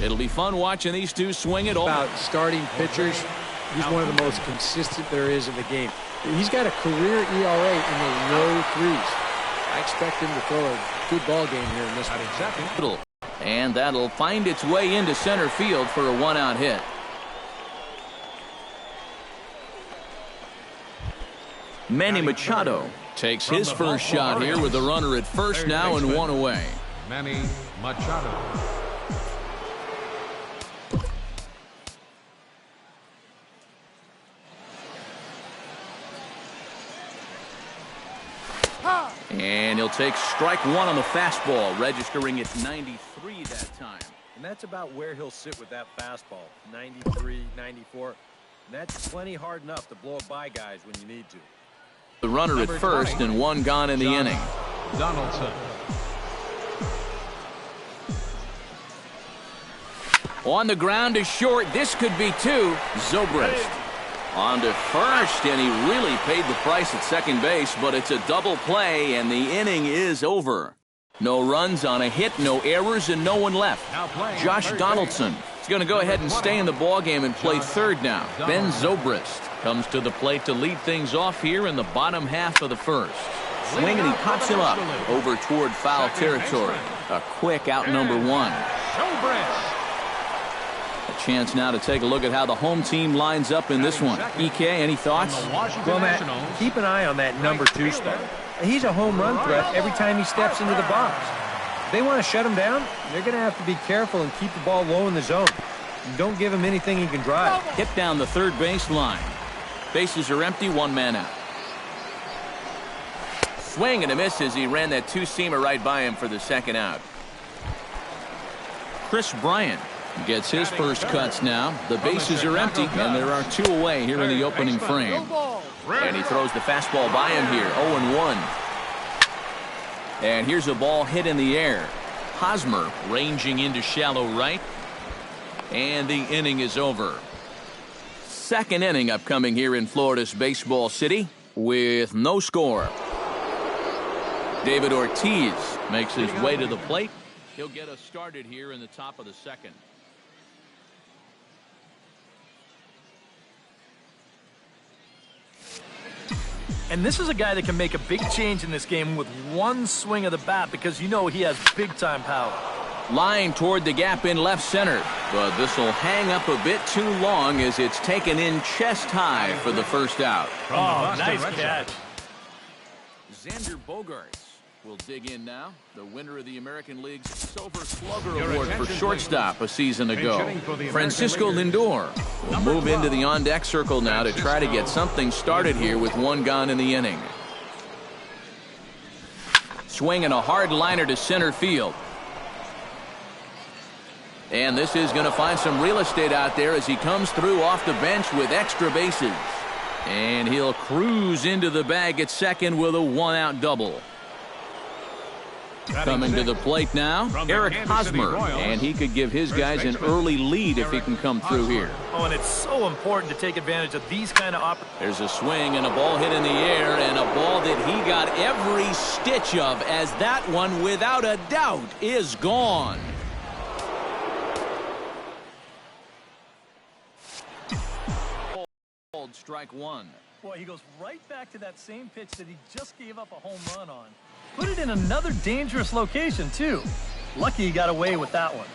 It'll be fun watching these two swing it all. About starting pitchers, he's one of the most consistent there is in the game. He's got a career ERA in the low threes. I expect him to throw a good ball game here in this one. And that'll find its way into center field for a one-out hit. Manny Machado takes his first shot here with the runner at first now and one away. Manny Machado. And he'll take strike one on the fastball, registering at 93 that time. And that's about where he'll sit with that fastball, 93, 94. And that's plenty hard enough to blow it by guys when you need to. The runner at first and one gone in the inning. Donaldson. On the ground is short. This could be two. Zobrist on to first, and he really paid the price at second base, but it's a double play, and the inning is over. No runs on a hit, no errors, and no one left. Josh Donaldson is going to go ahead and stay in the ballgame and play third now. Ben Zobrist comes to the plate to lead things off here in the bottom half of the first. Swing, and he pops him up over toward foul territory. A quick out number one. A chance now to take a look at how the home team lines up in this one. EK, any thoughts? Well, Matt, keep an eye on that number 2 spot. He's a home run threat every time he steps into the box. If they want to shut him down, they're going to have to be careful and keep the ball low in the zone. And don't give him anything he can drive. Hit down the third base line. Bases are empty, one man out. Swing and a miss as he ran that two-seamer right by him for the second out. Chris Bryant gets his first cuts now. The bases are empty, and there are two away here in the opening frame. And he throws the fastball by him here, 0-1. And here's a ball hit in the air. Hosmer ranging into shallow right. And the inning is over. Second inning upcoming here in Florida's Baseball City with no score. David Ortiz makes his way to the plate. He'll get us started here in the top of the second. And this is a guy that can make a big change in this game with one swing of the bat, because you know he has big-time power. Line toward the gap in left center, but this will hang up a bit too long as it's taken in chest high for the first out. Oh, nice catch. Xander Bogaerts will dig in now. The winner of the American League's Silver Slugger Award for shortstop a season ago. Francisco Lindor will move into the on-deck circle now to try to get something started here with one gone in the inning. Swinging a hard liner to center field. And this is going to find some real estate out there as he comes through off the bench with extra bases. And he'll cruise into the bag at second with a one-out double. Coming to the plate now, Eric Hosmer, and he could give his guys an early lead if he can come through here. Oh, and it's so important to take advantage of these kind of opportunities. There's a swing and a ball hit in the air, and a ball that he got every stitch of, as that one, without a doubt, is gone. Strike one. Boy, he goes right back to that same pitch that he just gave up a home run on. Put it in another dangerous location, too. Lucky he got away with that one.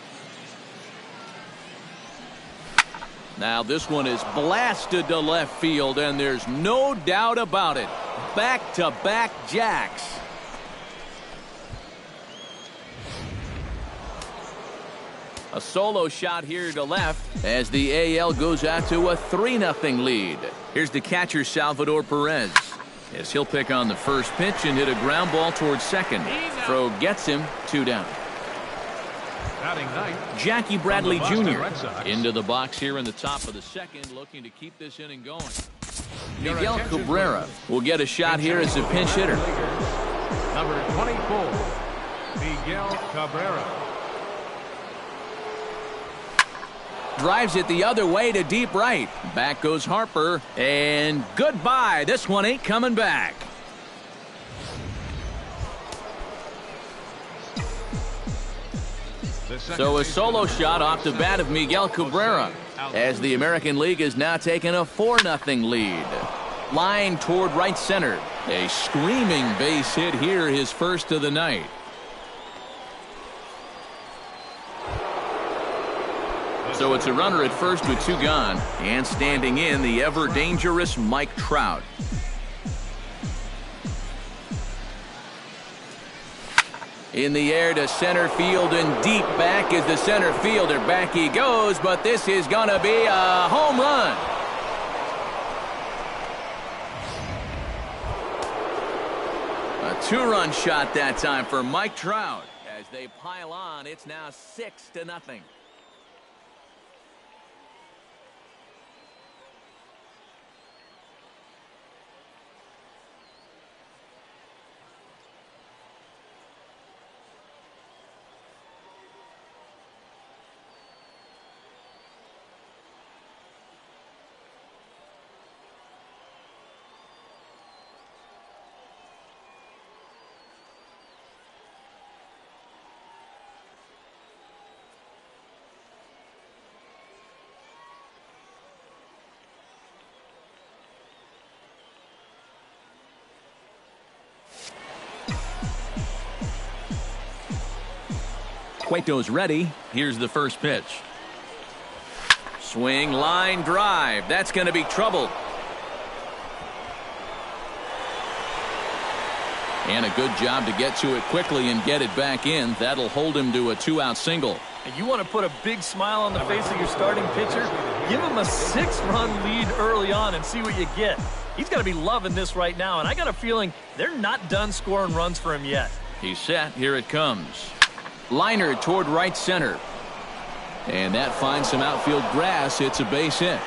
Now this one is blasted to left field, and there's no doubt about it. Back-to-back jacks. A solo shot here to left as the AL goes out to a 3-0 lead. Here's the catcher, Salvador Perez, as he'll pick on the first pitch and hit a ground ball towards second. Throw gets him, 2 down. Jackie Bradley Jr. into the box here in the top of the second, looking to keep this inning going. Miguel Cabrera will get a shot here as a pinch hitter. Number 24, Miguel Cabrera. Drives it the other way to deep right. Back goes Harper, and goodbye. This one ain't coming back. So a solo shot off the bat of Miguel Cabrera, as the American League is now taking a 4-0 lead. Line toward right center. A screaming base hit here, his first of the night. So it's a runner at first with 2 gone, and standing in, the ever-dangerous Mike Trout. In the air to center field, and deep back is the center fielder. Back he goes, but this is going to be a home run. A 2-run shot that time for Mike Trout. As they pile on, it's now 6-0. Cueto's ready. Here's the first pitch. Swing, line, drive. That's going to be trouble. And a good job to get to it quickly and get it back in. That'll hold him to a 2-out single. And you want to put a big smile on the face of your starting pitcher? Give him a 6-run lead early on and see what you get. He's got to be loving this right now, and I got a feeling they're not done scoring runs for him yet. He's set. Here it comes. Liner toward right center. And that finds some outfield grass. It's a base hit.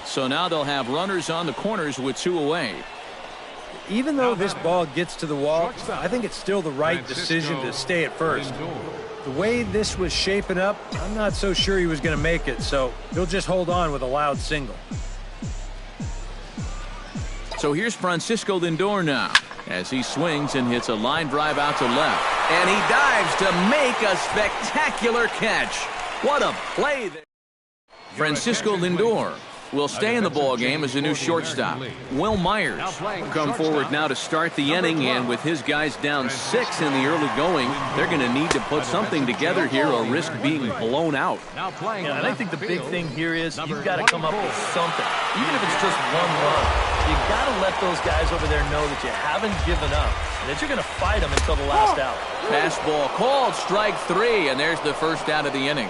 So now they'll have runners on the corners with 2 away. Even though this ball gets to the wall, I think it's still the right decision to stay at first. The way this was shaping up, I'm not so sure he was going to make it, so he'll just hold on with a loud single. So here's Francisco Lindor now, as he swings and hits a line drive out to left. And he dives to make a spectacular catch. What a play there. Francisco Lindor will stay in the ballgame as a new shortstop. Will Myers will come forward now to start the inning, and with his guys down 6 in the early going, they're going to need to put something together here or risk being blown out. Yeah, and I think the big thing here is you've got to come up with something, even if it's just 1 run. You got to let those guys over there know that you haven't given up and that you're going to fight them until the last out. Fastball called, strike 3, and there's the first out of the inning.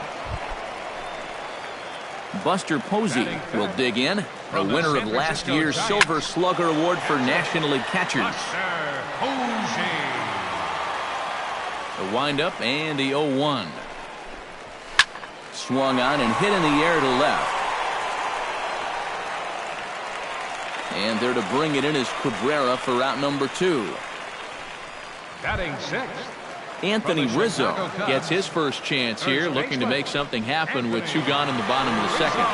Buster Posey will dig in, the winner of last year's Silver Slugger Award for National League catchers. The windup and the 0-1. Swung on and hit in the air to left. And they're to bring it in as Cabrera for out number 2. Batting 6th. Anthony Rizzo gets his first chance here, looking to make something happen with 2 gone in the bottom of the second.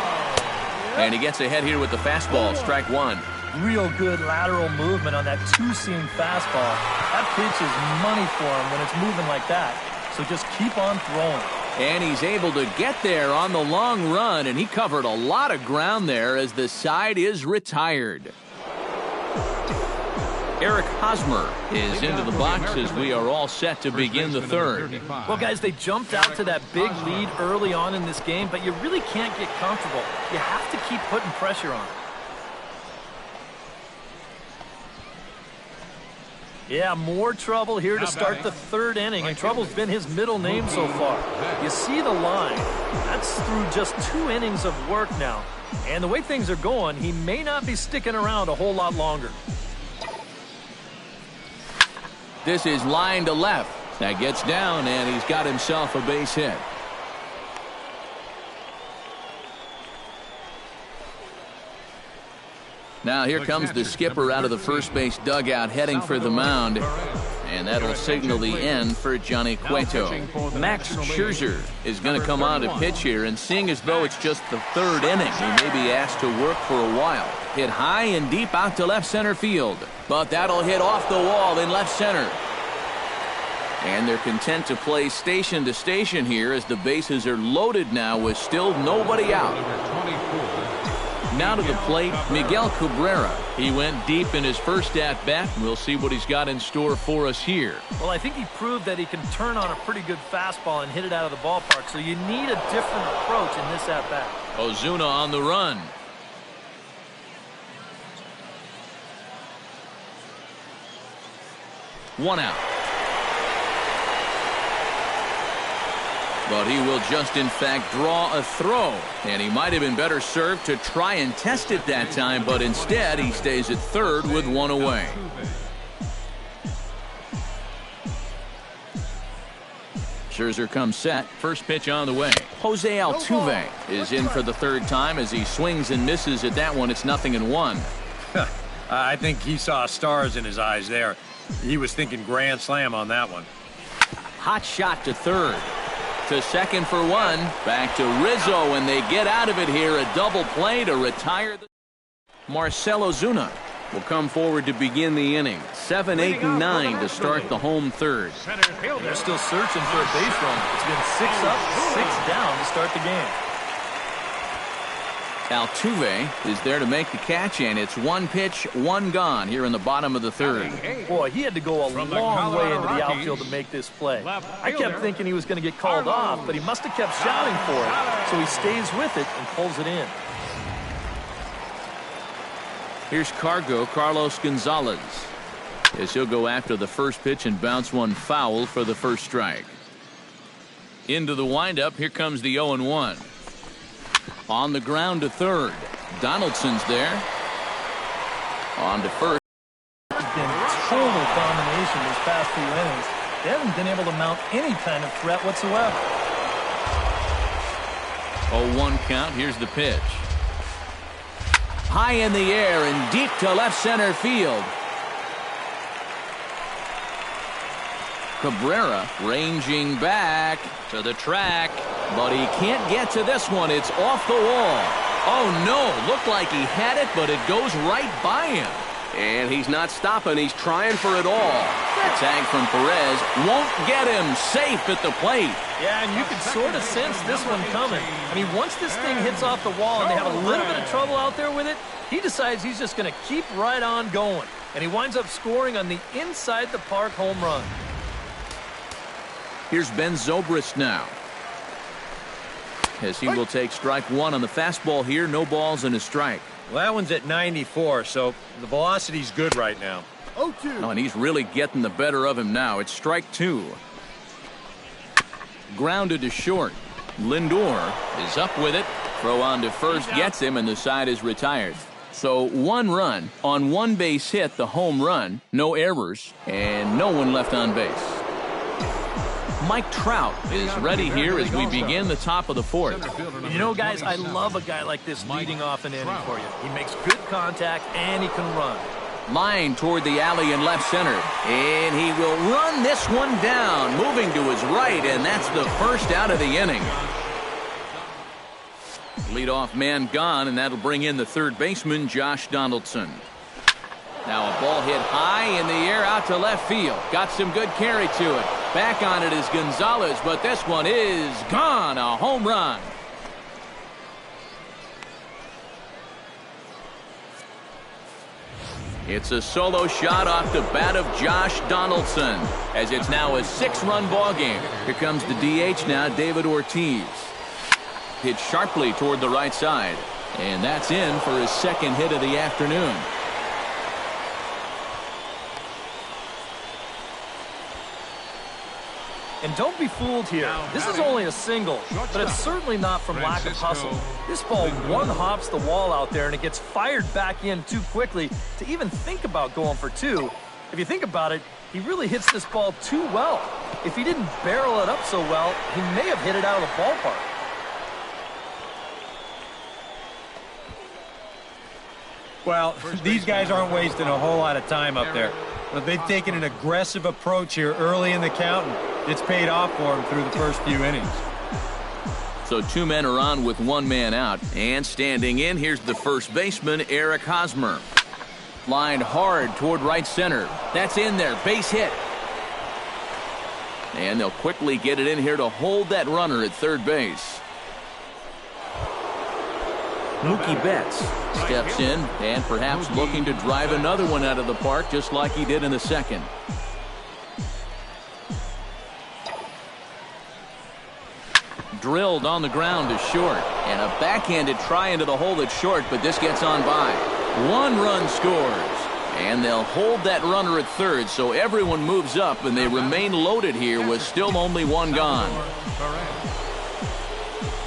And he gets ahead here with the fastball, strike 1. Real good lateral movement on that 2-seam fastball. That pitch is money for him when it's moving like that. So just keep on throwing. And he's able to get there on the long run, and he covered a lot of ground there as the side is retired. Eric Hosmer is into the box as we are all set to begin the third. Well, guys, they jumped out to that big lead early on in this game, but you really can't get comfortable. You have to keep putting pressure on. Yeah, more trouble here to start the 3rd inning, and trouble's been his middle name so far. You see the line. That's through just 2 innings of work now. And the way things are going, he may not be sticking around a whole lot longer. This is line to left. That gets down, and he's got himself a base hit. Now here comes the skipper out of the first base dugout heading for the mound. And that'll signal the end for Johnny Cueto. Max Scherzer is going to come on to pitch here, and seeing as though it's just the 3rd inning, he may be asked to work for a while. Hit high and deep out to left center field. But that'll hit off the wall in left center. And they're content to play station to station here as the bases are loaded now with still nobody out. Now to the plate, Miguel Cabrera. He went deep in his first at-bat. We'll see what he's got in store for us here. Well, I think he proved that he can turn on a pretty good fastball and hit it out of the ballpark, so you need a different approach in this at-bat. Ozuna on the run. One out. But he will just, in fact, draw a throw. And he might have been better served to try and test it that time, but instead he stays at third with one away. Scherzer comes set. First pitch on the way. Jose Altuve is in for the third time as he swings and misses at that one. It's 0-1. I think he saw stars in his eyes there. He was thinking grand slam on that one. Hot shot to third. To second for one. Back to Rizzo, and they get out of it here. A double play to retire. Marcell Ozuna will come forward to begin the inning. 7, 8, and 9 to start the home third. They're still searching for a base runner. It's been 6 up, 6 down to start the game. Altuve is there to make the catch, and it's 1 pitch, 1 gone here in the bottom of the third. Boy, he had to go a long way into the outfield to make this play. I kept thinking he was going to get called off, but he must have kept shouting for it, so he stays with it and pulls it in. Here's Carlos Gonzalez, as he'll go after the first pitch and bounce one foul for the first strike. Into the windup, here comes the 0-1. On the ground to third. Donaldson's there. On to first. It's been total domination these past few innings. They haven't been able to mount any kind of threat whatsoever. 0-1 count. Here's the pitch. High in the air and deep to left center field. Cabrera ranging back to the track, but he can't get to this one. It's off the wall. Oh no, looked like he had it, but it goes right by him. And he's not stopping. He's trying for it all. A tag from Perez won't get him. Safe at the plate. Yeah, and you can sort of sense this one coming. I mean, once this thing hits off the wall and they have a little bit of trouble out there with it, he decides he's just going to keep right on going. And he winds up scoring on the inside the park home run. Here's Ben Zobrist now, as he will take strike one on the fastball here. No balls and a strike. Well, that one's at 94, so the velocity's good right now. 0-2. Oh, and he's really getting the better of him now. It's strike two. Grounded to short. Lindor is up with it. Throw on to first gets him, and the side is retired. So 1 run on 1 base hit, the home run, no errors, and no one left on base. Mike Trout is ready here as we begin the top of the fourth. You know, guys, I love a guy like this leading off an inning for you. He makes good contact, and he can run. Line toward the alley in left center, and he will run this one down, moving to his right, and that's the first out of the inning. Leadoff man gone, and that'll bring in the third baseman, Josh Donaldson. Now a ball hit high in the air out to left field. Got some good carry to it. Back on it is Gonzalez, but this one is gone. A home run. It's a solo shot off the bat of Josh Donaldson, as it's now a 6-run ball game. Here comes the DH now, David Ortiz. Hit sharply toward the right side, and that's in for his second hit of the afternoon. And don't be fooled here. This is only a single, but it's certainly not from lack of hustle. This ball one-hops the wall out there, and it gets fired back in too quickly to even think about going for 2. If you think about it, he really hits this ball too well. If he didn't barrel it up so well, he may have hit it out of the ballpark. Well, these guys aren't wasting a whole lot of time up there. But they've taken an aggressive approach here early in the count, and it's paid off for them through the first few innings. So 2 men are on with 1 man out. And standing in, here's the first baseman, Eric Hosmer. Lined hard toward right center. That's in there. Base hit. And they'll quickly get it in here to hold that runner at third base. Mookie Betts steps in and perhaps looking to drive another one out of the park just like he did in the second. Drilled on the ground to short, and a backhanded try into the hole that's short, but this gets on by. One run scores, and they'll hold that runner at third, so everyone moves up, and they remain loaded here with still only one gone.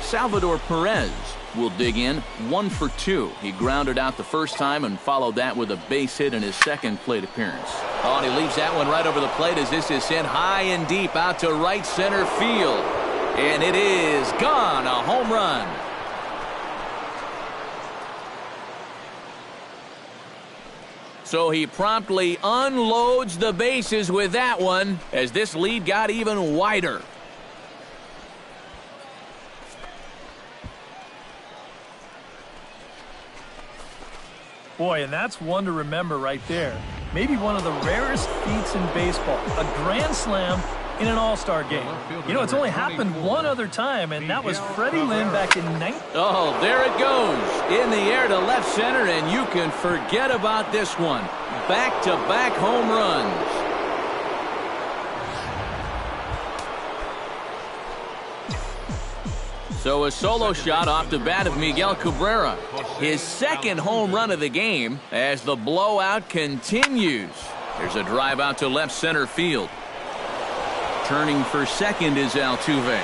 Salvador Perez will dig in 1 for 2. He grounded out the first time and followed that with a base hit in his second plate appearance. Oh, and he leaves that one right over the plate as this is sent high and deep out to right center field. And it is gone, a home run. So he promptly unloads the bases with that one as this lead got even wider. Boy, and that's one to remember right there. Maybe one of the rarest feats in baseball. A grand slam in an all-star game. You know, it's only happened one other time, and that was Freddie Lynn back in 19... Oh, there it goes. In the air to left center, and you can forget about this one. Back-to-back home runs. So a solo shot off the bat of Miguel Cabrera. His second home run of the game as the blowout continues. There's a drive out to left center field. Turning for second is Altuve.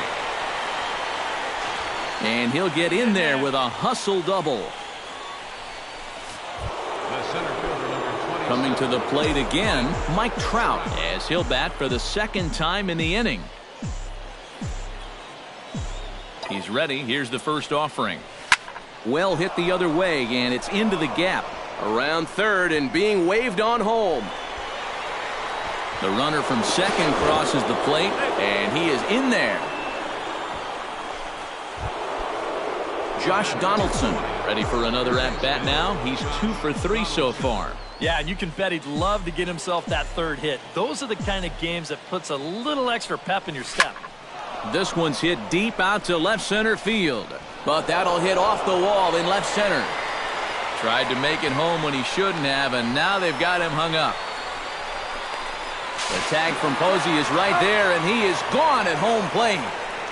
And he'll get in there with a hustle double. Coming to the plate again, Mike Trout, as he'll bat for the second time in the inning. He's ready. Here's the first offering. Well hit the other way, and it's into the gap. Around third and being waved on home. The runner from second crosses the plate, and he is in there. Josh Donaldson ready for another at-bat now. He's 2 for 3 so far. Yeah, and you can bet he'd love to get himself that third hit. Those are the kind of games that puts a little extra pep in your step. This one's hit deep out to left center field, but that'll hit off the wall in left center. Tried to make it home when he shouldn't have, and now they've got him hung up. The tag from Posey is right there, and he is gone at home plate.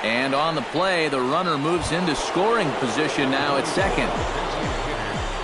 And on the play, the runner moves into scoring position now at second.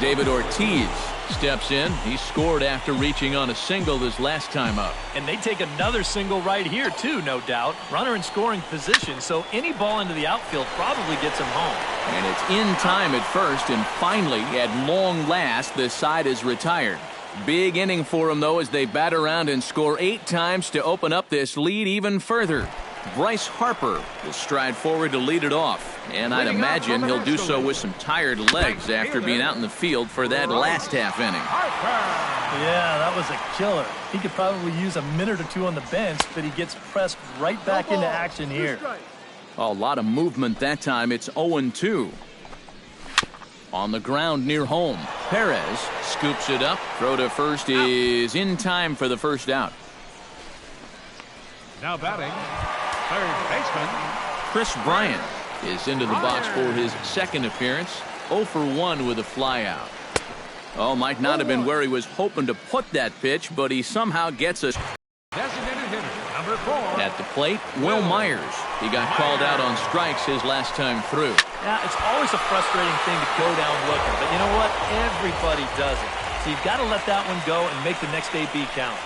David Ortiz steps in. He scored after reaching on a single this last time up. And they take another single right here, too, no doubt. Runner in scoring position, so any ball into the outfield probably gets him home. And it's in time at first, and finally, at long last, the side is retired. Big inning for him, though, as they bat around and score 8 times to open up this lead even further. Bryce Harper will stride forward to lead it off, and I'd imagine he'll do so with some tired legs after being out in the field for that last half inning. Yeah, that was a killer. He could probably use a minute or two on the bench, but he gets pressed right back into action here. A lot of movement that time. It's 0-2. On the ground near home, Perez scoops it up. Throw to first is in time for the first out. Now batting, third baseman Chris Bryant is into the box for his second appearance. 0 for 1 with a flyout. Oh, might not have been where he was hoping to put that pitch, but he somehow gets a designated hitter, number 4. At the plate, Will Myers. He got called out on strikes his last time through. Yeah, it's always a frustrating thing to go down looking, but you know what? Everybody does it. So you've got to let that one go and make the next AB count.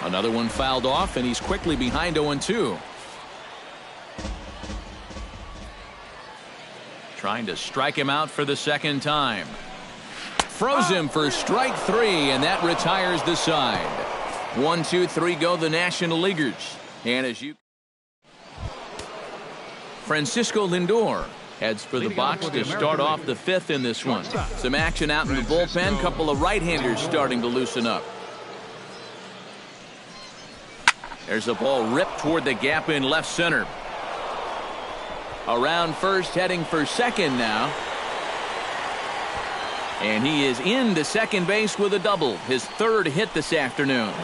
Another one fouled off, and he's quickly behind 0-2. Trying to strike him out for the second time. Froze him for strike 3, and that retires the side. 1, 2, 3 go the National Leaguers. And as you... Francisco Lindor heads for the box to start off the 5th in this one. Some action out in the bullpen. Couple of right-handers starting to loosen up. There's a ball ripped toward the gap in left center. Around first, heading for second now. And he is into second base with a double. His third hit this afternoon.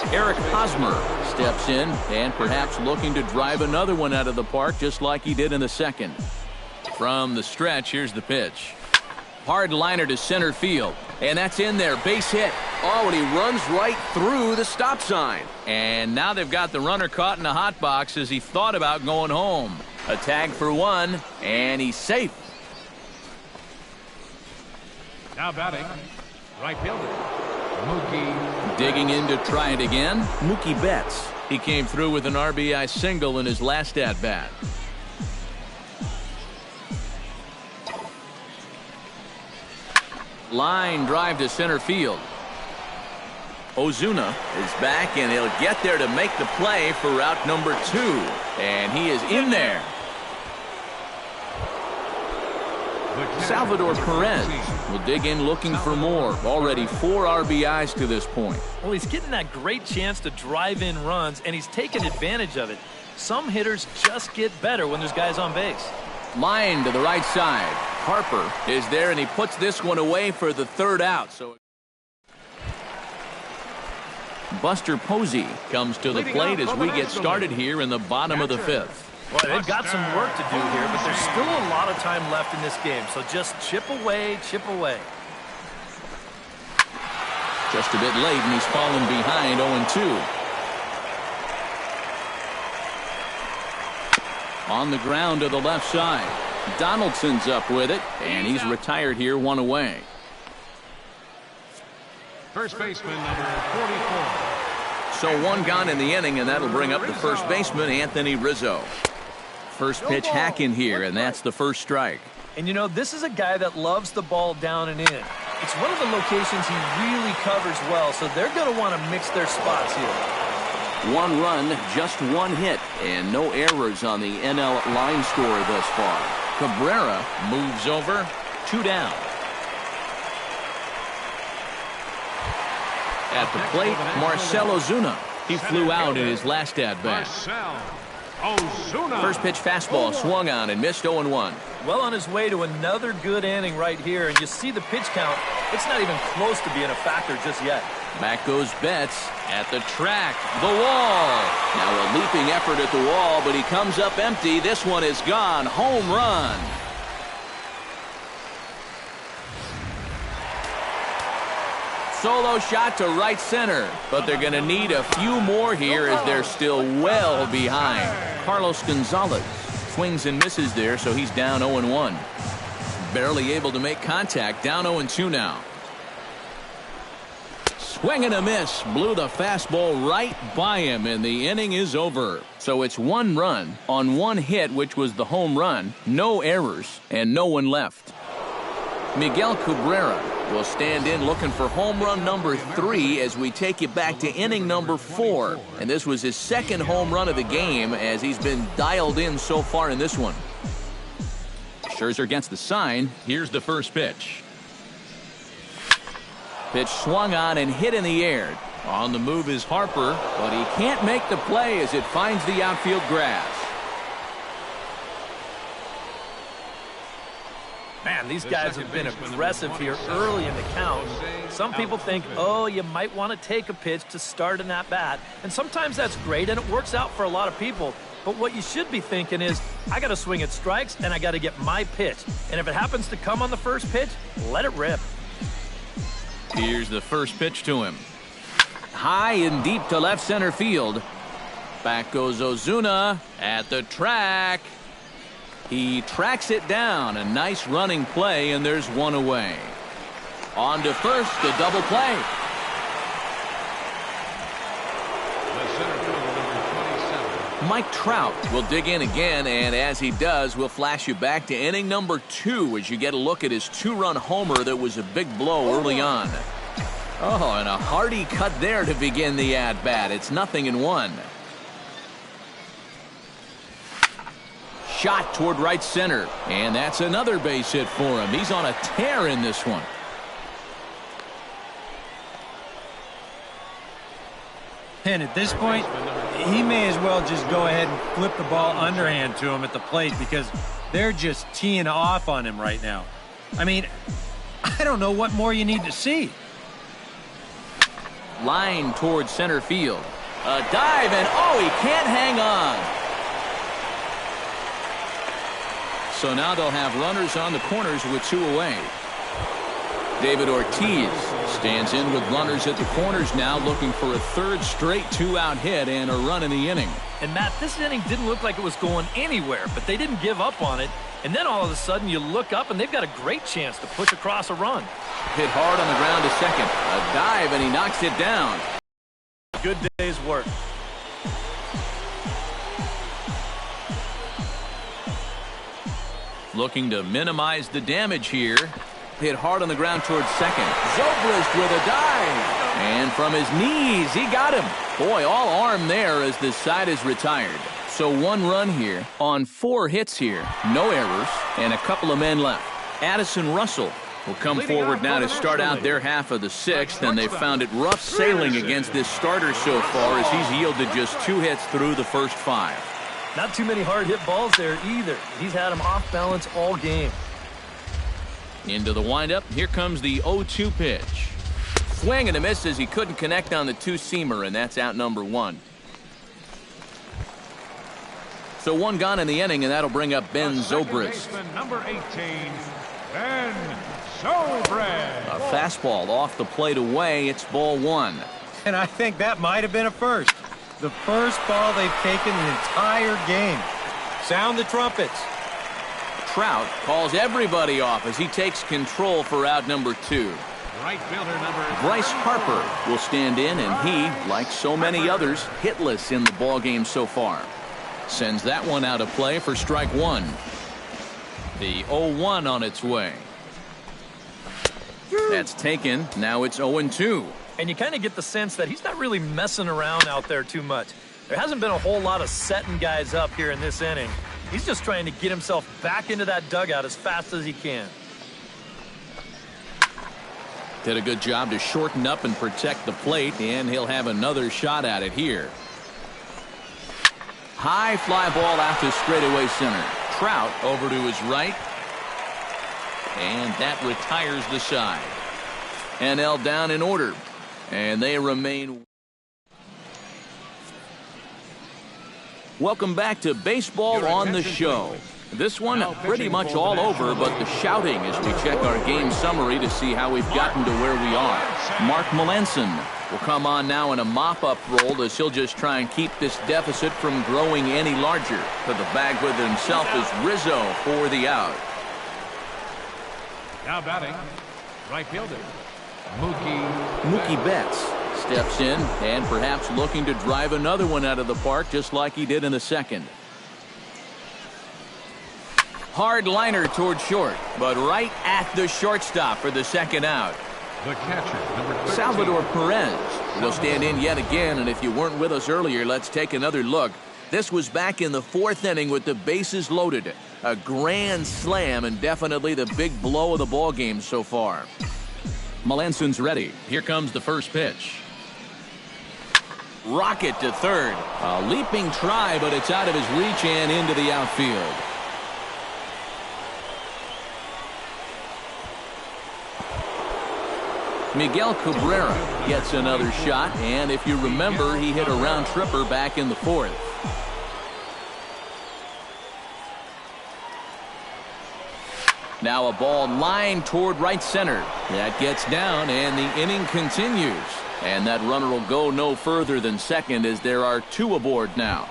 Eric Hosmer steps in and perhaps looking to drive another one out of the park just like he did in the second. From the stretch, here's the pitch. Hard liner to center field. And that's in there. Base hit. Oh, and he runs right through the stop sign. And now they've got the runner caught in the hot box as he thought about going home. A tag for one, and he's safe. Now batting, right fielder, Mookie. Digging in to try it again, Mookie Betts. He came through with an RBI single in his last at-bat. Line drive to center field. Ozuna is back, and he'll get there to make the play for route number 2. And he is in there. Salvador Perez will dig in looking for more. Already 4 RBIs to this point. Well, he's getting that great chance to drive in runs, and he's taking advantage of it. Some hitters just get better when there's guys on base. Line to the right side. Harper is there, and he puts this one away for the 3rd out. So Buster Posey comes to the plate as we get started here in the bottom of the 5th. Well, they've got some work to do here, but there's still a lot of time left in this game. So just chip away, chip away. Just a bit late, and he's fallen behind 0-2. On the ground to the left side. Donaldson's up with it, and he's retired here, 1 away. First baseman, number 44. So 1 gone in the inning, and that'll bring up the first baseman, Anthony Rizzo. First pitch hack in here, and that's the first strike. And you know, this is a guy that loves the ball down and in. It's one of the locations he really covers well, so they're going to want to mix their spots here. 1 run, just 1 hit, and no errors on the NL line score thus far. Cabrera moves over, 2 down. At the plate, Marcell Ozuna. He flew out in his last at-bat. First pitch fastball swung on and missed 0-1. Well on his way to another good inning right here, and you see the pitch count. It's not even close to being a factor just yet. Back goes Betts at the track, the wall. Now a leaping effort at the wall, but he comes up empty. This one is gone. Home run. Solo shot to right center, but they're going to need a few more here as they're still well behind. Carlos Gonzalez swings and misses there, so he's down 0-1. Barely able to make contact, down 0-2 now. Swing and a miss, blew the fastball right by him, and the inning is over. So it's 1 run on 1 hit, which was the home run, no errors, and no one left. Miguel Cabrera will stand in looking for home run number 3 as we take you back to inning number 4. And this was his 2nd home run of the game as he's been dialed in so far in this one. Scherzer gets the sign. Here's the first pitch. Pitch swung on and hit in the air. On the move is Harper, but he can't make the play as it finds the outfield grass. Man, these guys have been aggressive here early in the count. Some people think, oh, you might want to take a pitch to start an at-bat. And sometimes that's great, and it works out for a lot of people. But what you should be thinking is, I got to swing at strikes, and I got to get my pitch. And if it happens to come on the first pitch, let it rip. Here's the first pitch to him. High and deep to left center field. Back goes Ozuna at the track. He tracks it down. A nice running play, and there's 1 away. On to first, a double play. Mike Trout will dig in again, and as he does, we'll flash you back to inning number 2 as you get a look at his 2-run homer that was a big blow early on. Oh, and a hearty cut there to begin the at-bat. It's 0-1. Shot toward right center, and that's another base hit for him. He's on a tear in this one. And at this point, he may as well just go ahead and flip the ball underhand to him at the plate because they're just teeing off on him right now. I mean, I don't know what more you need to see. line towards center field. A dive, and oh, he can't hang on. So now they'll have runners on the corners with 2 away. David Ortiz stands in with runners at the corners now, looking for a 3rd straight 2-out hit and a run in the inning. And Matt, this inning didn't look like it was going anywhere, but they didn't give up on it. And then all of a sudden you look up and they've got a great chance to push across a run. Hit hard on the ground to second. A dive, and he knocks it down. Good day's work. Looking to minimize the damage here. Hit hard on the ground towards second. Zobrist with a dive. And from his knees, he got him. Boy, all arm there as this side is retired. So 1 run here on 4 hits here. No errors and a couple of men left. Addison Russell will come forward now to start out their half of the 6th, and they've found it rough sailing against this starter so far as he's yielded just 2 hits through the first 5. Not too many hard hit balls there either. He's had him off balance all game. Into the windup. Here comes the 0-2 pitch. Swing and a miss as he couldn't connect on the 2-seamer, and that's out number 1. So 1 gone in the inning, and that'll bring up Ben Zobrist. Number 18, Ben Zobrist. A fastball off the plate away. It's ball 1. And I think that might have been a first. The first ball they've taken the entire game. Sound the trumpets. Trout calls everybody off as he takes control for out number 2. Right fielder number Bryce Harper will stand in, and he, like so many others, hitless in the ballgame so far. Sends that one out of play for strike 1. The 0-1 on its way. That's taken. Now it's 0-2. And you kind of get the sense that he's not really messing around out there too much. There hasn't been a whole lot of setting guys up here in this inning. He's just trying to get himself back into that dugout as fast as he can. Did a good job to shorten up and protect the plate, and he'll have another shot at it here. High fly ball out to straightaway center. Trout over to his right. And that retires the side. NL down in order. And they remain. Welcome back to Baseball on the Show. This one pretty much all over, but the shouting as we check our game summary to see how we've gotten to where we are. Mark Melanson will come on now in a mop-up role as he'll just try and keep this deficit from growing any larger. To the bag with himself is Rizzo for the out. now batting, right fielder Mookie Betts steps in and perhaps looking to drive another one out of the park just like he did in the second. Hard liner toward short, but right at the shortstop for the second out. The catcher, number 13. Salvador Perez will stand in yet again, and if you weren't with us earlier, let's take another look. This was back in the 4th inning with the bases loaded. A grand slam and definitely the big blow of the ball game so far. Melanson's ready. Here comes the first pitch. Rocket to third. A leaping try, but it's out of his reach and into the outfield. Miguel Cabrera gets another shot, and if you remember, he hit a round tripper back in the 4th. Now a ball lined toward right center. That gets down, and the inning continues. And that runner will go no further than second as there are 2 aboard now.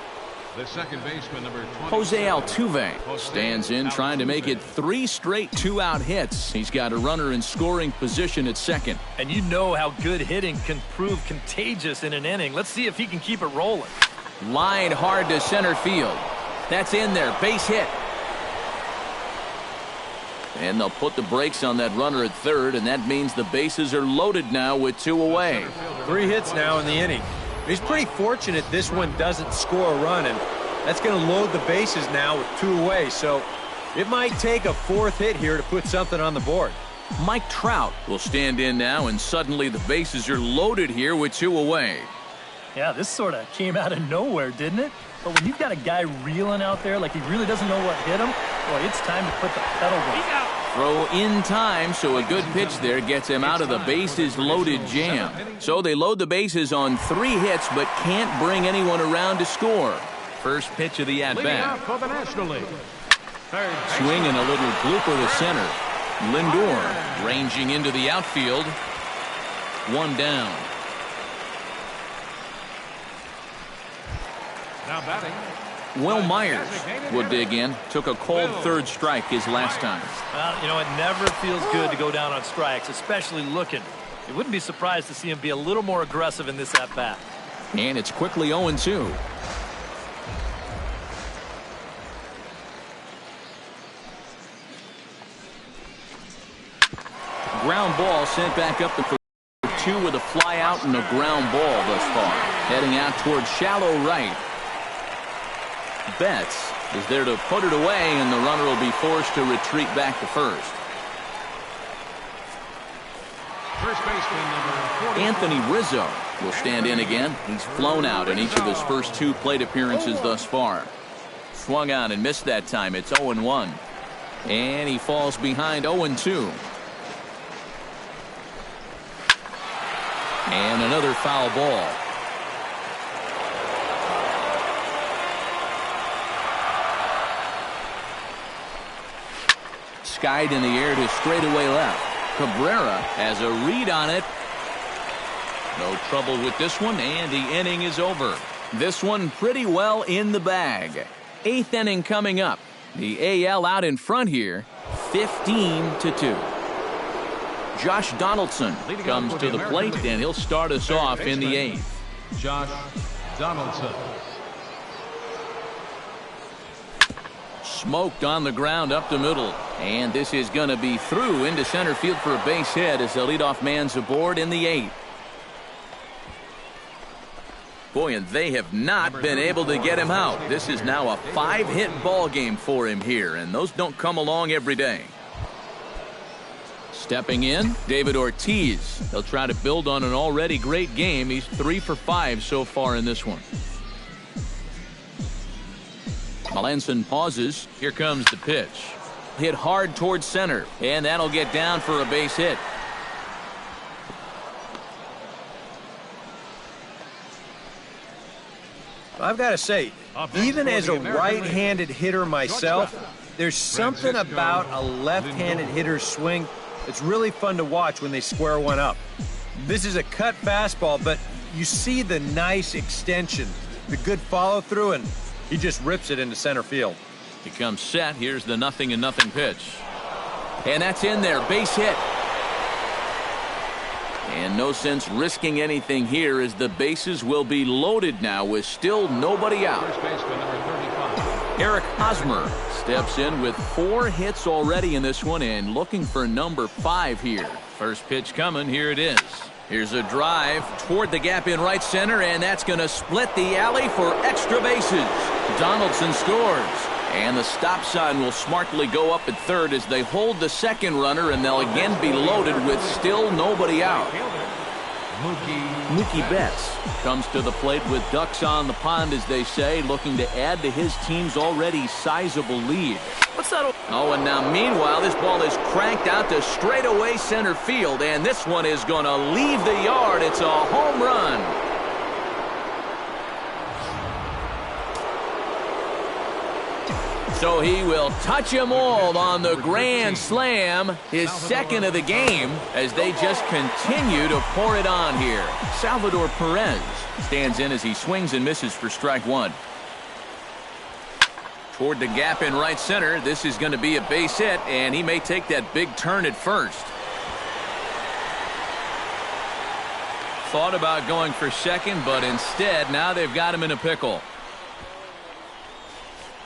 The second baseman, number 20. Jose Altuve stands in trying to make it 3 straight 2-out hits. He's got a runner in scoring position at second. And you know how good hitting can prove contagious in an inning. Let's see if he can keep it rolling. Line hard to center field. That's in there. Base hit. And they'll put the brakes on that runner at third, and that means the bases are loaded now with 2 away. 3 hits now in the inning. He's pretty fortunate this one doesn't score a run, and that's going to load the bases now with 2 away. So it might take a 4th hit here to put something on the board. Mike Trout will stand in now, and suddenly the bases are loaded here with 2 away. Yeah, this sort of came out of nowhere, didn't it? But when you've got a guy reeling out there like he really doesn't know what hit him, Boy, it's time to put the pedal down. Throw in time, so a good pitch there gets him out of the bases loaded jam. So they load the bases on 3 hits, but can't bring anyone around to score. First pitch of the at-bat. For the National League. Swinging a little blooper to center. Lindor ranging into the outfield. 1 down. Now batting. Will Myers would dig in. Took a cold 3rd strike his last time. Well, you know, it never feels good to go down on strikes, especially looking. You wouldn't be surprised to see him be a little more aggressive in this at-bat. And it's quickly 0-2. Ground ball sent back up the 2 with a fly out and a ground ball thus far. Heading out towards shallow right. Betts is there to put it away, and the runner will be forced to retreat back to first. First baseman number 40. Anthony Rizzo will stand in again. He's flown out in each of his first 2 plate appearances thus far. Swung on and missed that time. It's 0-1. And he falls behind 0-2. And another foul ball. Skied in the air to straightaway left. Cabrera has a read on it. No trouble with this one, and the inning is over. This one pretty well in the bag. 8th inning coming up. The AL out in front here, 15-2. Josh Donaldson comes to the plate, and he'll start us off in the 8th. Josh Donaldson. Smoked on the ground up the middle. And this is going to be through into center field for a base hit as the leadoff man's aboard in the 8th. Boy, and they have not been able to get him out. This is now a 5-hit ball game for him here, and those don't come along every day. Stepping in, David Ortiz. He'll try to build on an already great game. He's 3 for 5 so far in this one. Melanson pauses. Here comes the pitch. Hit hard towards center, and that'll get down for a base hit. I've got to say, even as a right-handed hitter myself, there's something about a left-handed hitter's swing that's really fun to watch when they square one up. This is a cut fastball, but you see the nice extension, the good follow-through, and he just rips it into center field. He comes set. Here's the 0-0 pitch. And that's in there. Base hit. And no sense risking anything here as the bases will be loaded now with still nobody out. First baseman number 35. Eric Hosmer steps in with 4 hits already in this one and looking for number 5 here. First pitch coming. Here it is. Here's a drive toward the gap in right center, and that's going to split the alley for extra bases. Donaldson scores. And the stop sign will smartly go up at third as they hold the second runner, and they'll again be loaded with still nobody out. Mookie Betts comes to the plate with ducks on the pond, as they say, looking to add to his team's already sizable lead. What's that? Oh, and now meanwhile, this ball is cranked out to straightaway center field, and this one is going to leave the yard. It's a home run. So he will touch them all on the grand slam, his second of the game, as they just continue to pour it on here. Salvador Perez stands in as he swings and misses for strike 1. Toward the gap in right center, this is going to be a base hit, and he may take that big turn at first. Thought about going for second, but instead, now they've got him in a pickle.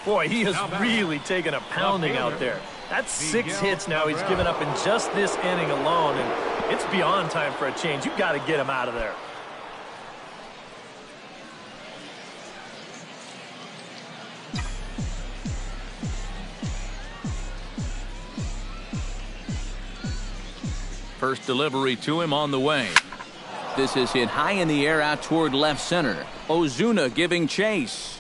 Boy, he has really taken a pounding out there. That's 6 hits now he's given up in just this inning alone, and it's beyond time for a change. You've got to get him out of there. First delivery to him on the way. This is hit high in the air out toward left center. Ozuna giving chase.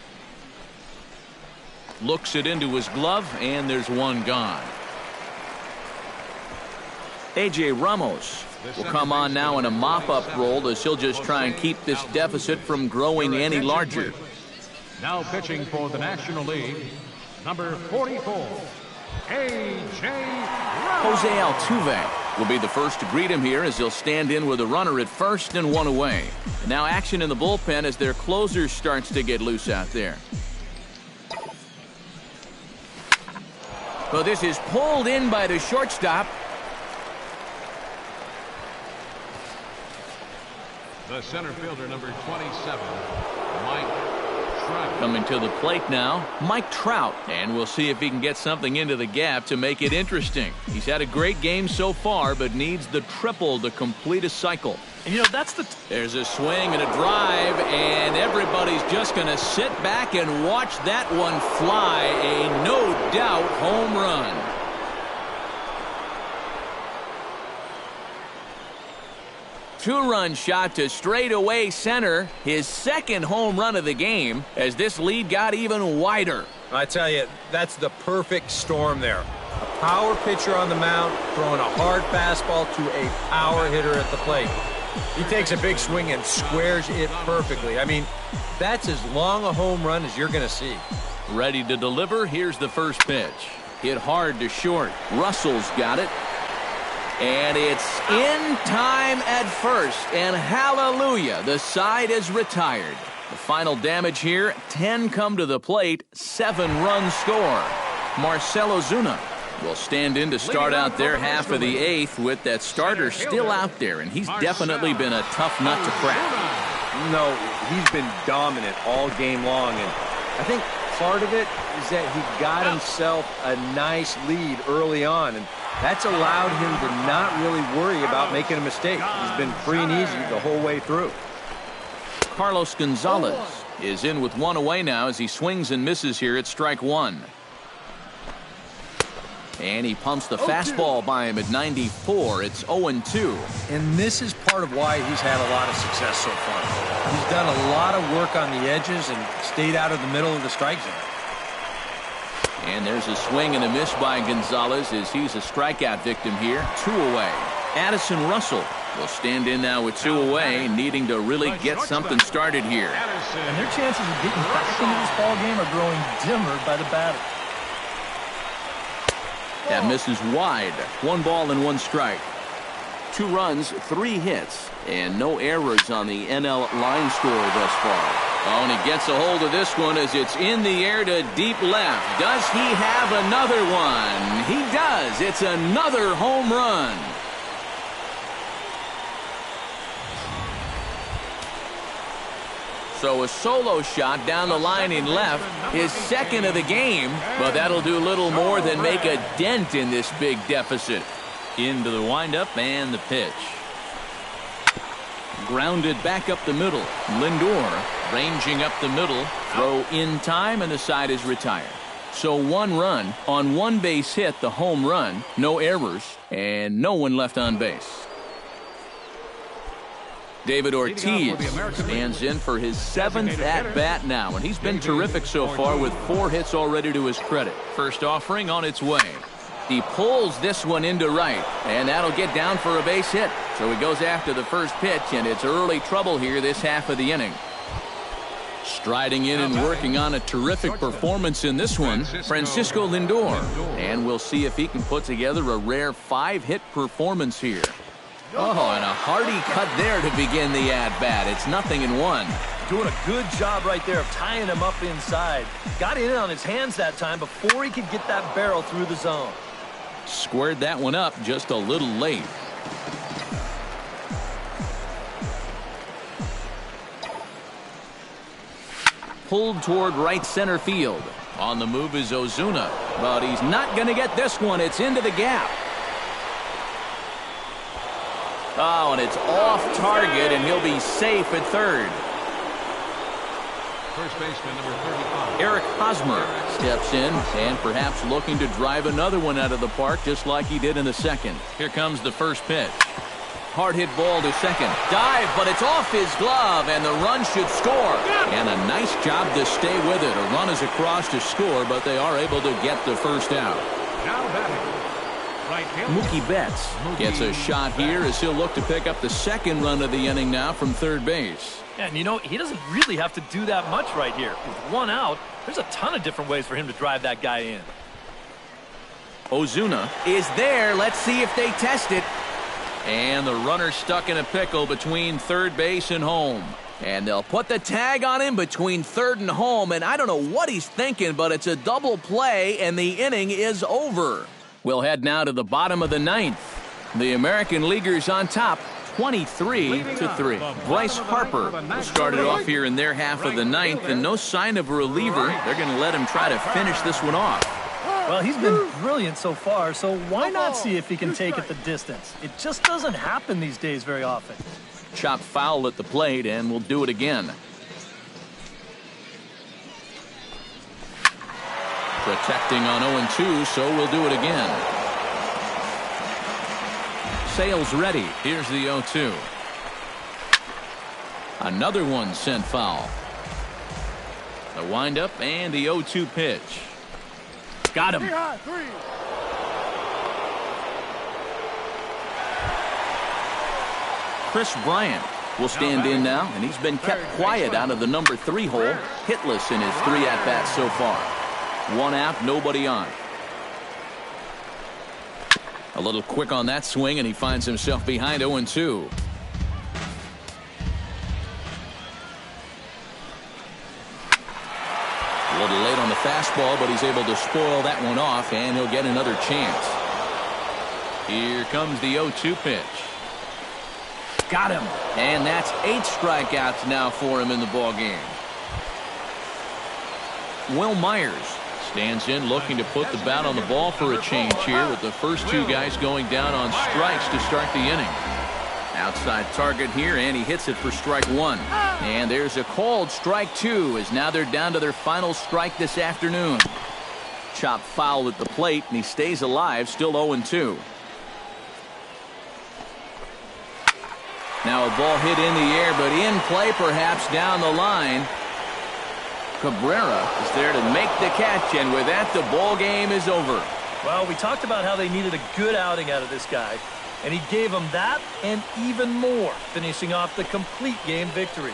looks it into his glove, and there's one gone. A.J. Ramos will come on now in a mop-up role as he'll just try and keep this deficit from growing any larger. Now pitching for the National League, number 44, A.J. Ramos. Jose Altuve will be the first to greet him here as he'll stand in with a runner at first and one away. And now action in the bullpen as their closer starts to get loose out there. Well, this is pulled in by the shortstop. The center fielder, number 27, Mike Trout. Coming to the plate now, Mike Trout. And we'll see if he can get something into the gap to make it interesting. He's had a great game so far, but needs the triple to complete a cycle. And, you know, that's the... There's a swing and a drive, and everybody's just going to sit back and watch that one fly. A no-doubt home run. Two-run shot to straightaway center, his second home run of the game, as this lead got even wider. I tell you, that's the perfect storm there. A power pitcher on the mound, throwing a hard fastball to a power hitter at the plate. He takes a big swing and squares it perfectly. I mean, that's as long a home run as you're going to see. Ready to deliver, here's the first pitch. Hit hard to short. Russell's got it. And it's in time at first, and hallelujah, the side is retired. The final damage here, 10 come to the plate, 7 runs score. Marcell Ozuna will stand in to start out their half of the 8th with that starter still out there, and he's definitely been a tough nut to crack. No, he's been dominant all game long, and I think part of it is that he got himself a nice lead early on, and that's allowed him to not really worry about making a mistake. He's been free and easy the whole way through. Carlos Gonzalez is in with one away now as he swings and misses here at strike one. And he pumps the fastball by him at 94. It's 0-2. And this is part of why he's had a lot of success so far. He's done a lot of work on the edges and stayed out of the middle of the strike zone. And there's a swing and a miss by Gonzalez as he's a strikeout victim here. 2 away. Addison Russell will stand in now with 2 away, needing to really get something started here. And their chances of getting back into this ball game are growing dimmer by the batter. That misses wide. 1 ball and 1 strike. 2 runs, 3 hits, and no errors on the NL line score thus far. Oh, and he gets a hold of this one as it's in the air to deep left. Does he have another one? He does. It's another home run. So a solo shot down the line in left, his second of the game, but that'll do little more than make a dent in this big deficit. Into the windup and the pitch. Grounded back up the middle. Lindor ranging up the middle. Throw in time, and the side is retired. So 1 run on 1 base hit, the home run, no errors, and no one left on base. David Ortiz stands in for his 7th at-bat now, and he's been terrific so far with 4 hits already to his credit. First offering on its way. He pulls this one into right, and that'll get down for a base hit. So he goes after the first pitch, and it's early trouble here this half of the inning. Striding in and working on a terrific performance in this one, Francisco Lindor. And we'll see if he can put together a rare 5-hit performance here. Oh, and a hearty cut there to begin the at-bat. It's 0-1. Doing a good job right there of tying him up inside. Got in on his hands that time before he could get that barrel through the zone. Squared that one up just a little late. Pulled toward right center field. On the move is Ozuna, but he's not going to get this one. It's into the gap. Oh, and it's off target, and he'll be safe at third. First baseman, number 35. Eric Hosmer steps in and perhaps looking to drive another one out of the park just like he did in the second. Here comes the first pitch. Hard hit ball to second. Dive, but it's off his glove, and the run should score. And a nice job to stay with it. A run is across to score, but they are able to get the first out. Now batting. Right field. Mookie Betts gets a shot here as he'll look to pick up the second run of the inning now from third base. And, you know, he doesn't really have to do that much right here. With one out, there's a ton of different ways for him to drive that guy in. Ozuna is there. Let's see if they test it. And the runner stuck in a pickle between third base and home. And they'll put the tag on him between third and home. And I don't know what he's thinking, but it's a double play, and the inning is over. We'll head now to the bottom of the ninth. The American Leaguers on top, 23-3. Bryce Harper started off here in their half of the ninth, and no sign of a reliever. They're going to let him try to finish this one off. Well, he's been brilliant so far, so why not see if he can take it the distance? It just doesn't happen these days very often. Chop foul at the plate, and we'll do it again. Protecting on 0-2, so we'll do it again. Sale's ready. Here's the 0-2. Another one sent foul. The windup and the 0-2 pitch. Got him. Chris Bryant will stand in now, and he's been kept quiet out of the number 3 hole. Hitless in his 3 at-bats so far. 1 out, nobody on. A little quick on that swing, and he finds himself behind 0-2. A little late on the fastball, but he's able to spoil that one off, and he'll get another chance. Here comes the 0-2 pitch. Got him. And that's 8 strikeouts now for him in the ballgame. Will Myers stands in, looking to put the bat on the ball for a change here, with the first 2 guys going down on strikes to start the inning. Outside target here, and he hits it for strike 1. And there's a called strike 2, as now they're down to their final strike this afternoon. Chop foul at the plate, and he stays alive, still 0-2. Now a ball hit in the air, but in play perhaps down the line. Cabrera is there to make the catch, and with that, the ball game is over. Well, we talked about how they needed a good outing out of this guy, and he gave them that and even more, finishing off the complete game victory.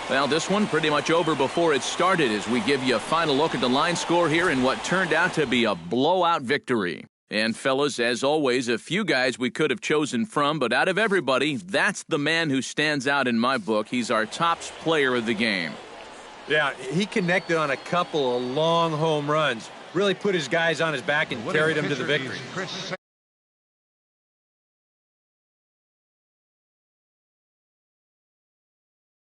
Well, this one pretty much over before it started, as we give you a final look at the line score here in what turned out to be a blowout victory. And fellas, as always, a few guys we could have chosen from, but out of everybody, that's the man who stands out in my book. He's our top player of the game. Yeah, he connected on a couple of long home runs. Really put his guys on his back and carried them to the victory.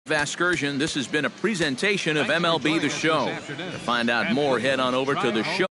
Vascursion, this has been a presentation of MLB The Show. To find out more, head on over to the show.